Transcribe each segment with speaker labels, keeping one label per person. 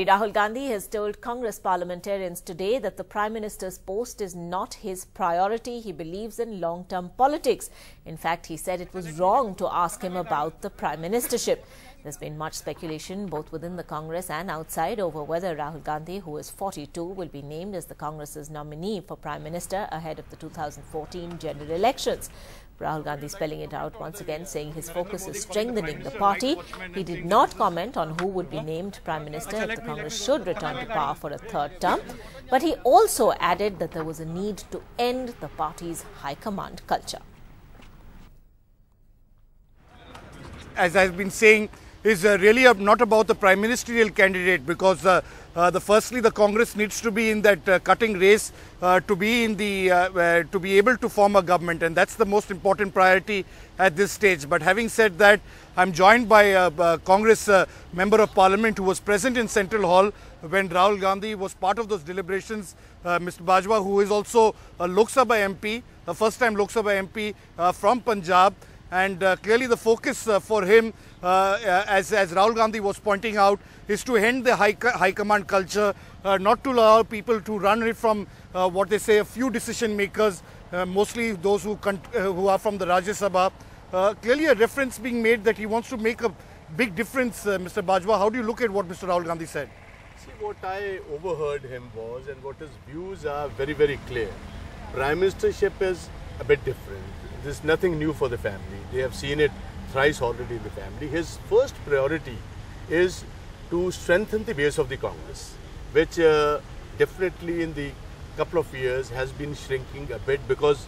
Speaker 1: Rahul Gandhi has told Congress parliamentarians today that the Prime Minister's post is not his priority. He believes in long-term politics. In fact, he said it was wrong to ask him about the Prime Ministership. There's been much speculation both within the Congress and outside over whether Rahul Gandhi, who is 42, will be named as the Congress's nominee for Prime Minister ahead of the 2014 general elections. Rahul Gandhi spelling it out once again, saying his focus is strengthening the party. He did not comment on who would be named Prime Minister if the Congress should return to power for a third term. But he also added that there was a need to end the party's high command culture.
Speaker 2: As I've been saying, is really not about the prime ministerial candidate, because firstly the Congress needs to be in that cutting race to be able to form a government, and that's the most important priority at this stage. But having said that, I'm joined by a Congress member of Parliament who was present in Central Hall when Rahul Gandhi was part of those deliberations, Mr. Bajwa, who is also a Lok Sabha MP, a first-time Lok Sabha MP from Punjab. And clearly the focus for him, as Rahul Gandhi was pointing out, is to end the high command culture, not to allow people to run it from what they say a few decision makers, mostly those who are from the Rajya Sabha. Clearly a reference being made that he wants to make a big difference, Mr. Bajwa. How do you look at what Mr. Rahul Gandhi said?
Speaker 3: See, what I overheard him was, and what his views are very, very clear. Prime Ministership is a bit different. There's nothing new for the family. They have seen it thrice already in the family. His first priority is to strengthen the base of the Congress, which definitely in the couple of years has been shrinking a bit because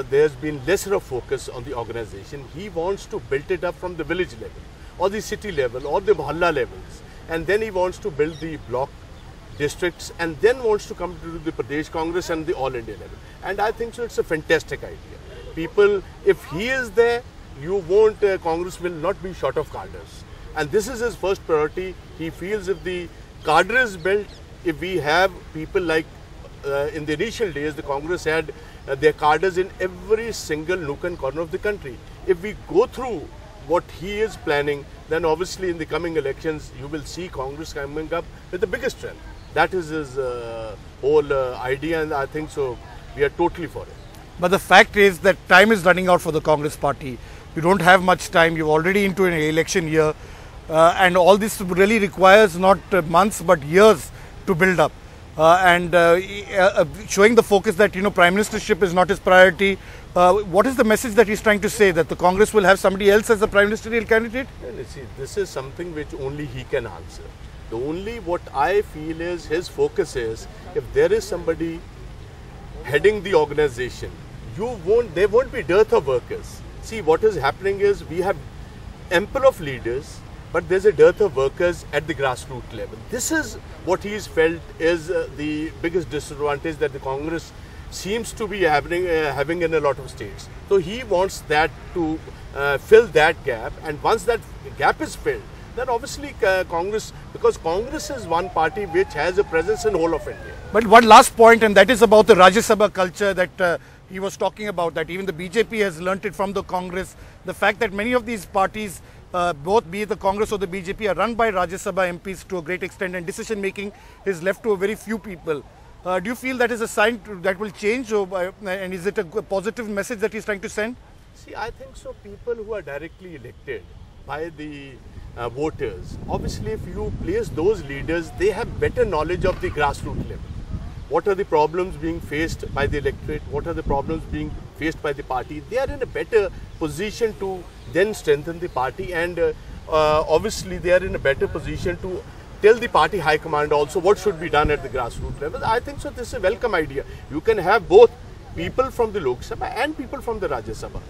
Speaker 3: there's been lesser of focus on the organization. He wants to build it up from the village level, or the city level, or the mohalla levels, and then he wants to build the block districts, and then wants to come to the Pradesh Congress and the All India level. And I think so it's a fantastic idea. People, if he is there, you won't, Congress will not be short of cadres. And this is his first priority. He feels if the cadre is built, if we have people like in the initial days, the Congress had their cadres in every single nook and corner of the country. If we go through what he is planning, then obviously in the coming elections, you will see Congress coming up with the biggest strength. That is his whole idea, and I think so we are totally for it.
Speaker 2: But the fact is that time is running out for the Congress party. You don't have much time. You're already into an election year. And all this really requires not months but years to build up. Showing the focus that, Prime Ministership is not his priority. What is the message that he's trying to say? That the Congress will have somebody else as the Prime Ministerial candidate?
Speaker 3: Well, see, this is something which only he can answer. The only what I feel is his focus is, if there is somebody heading the organization, there won't be dearth of workers. See, what is happening is we have ample of leaders, but there's a dearth of workers at the grassroots level. This is what he's felt is the biggest disadvantage that the Congress seems to be having in a lot of states. So he wants that to fill that gap, and once that gap is filled, then obviously Congress, because Congress is one party which has a presence in whole of India.
Speaker 2: But one last point, and that is about the Rajya Sabha culture that he was talking about, that even the BJP has learnt it from the Congress. The fact that many of these parties, both be it the Congress or the BJP, are run by Rajya Sabha MPs to a great extent, and decision making is left to a very few people. Do you feel that is a sign that will change, and is it a positive message that he's trying to send?
Speaker 3: See, I think so. People who are directly elected by the voters, obviously if you place those leaders, they have better knowledge of the grassroots level. What are the problems being faced by the electorate? What are the problems being faced by the party? They are in a better position to then strengthen the party, and obviously they are in a better position to tell the party high command also what should be done at the grassroots level. I think so this is a welcome idea. You can have both people from the Lok Sabha and people from the Rajya Sabha.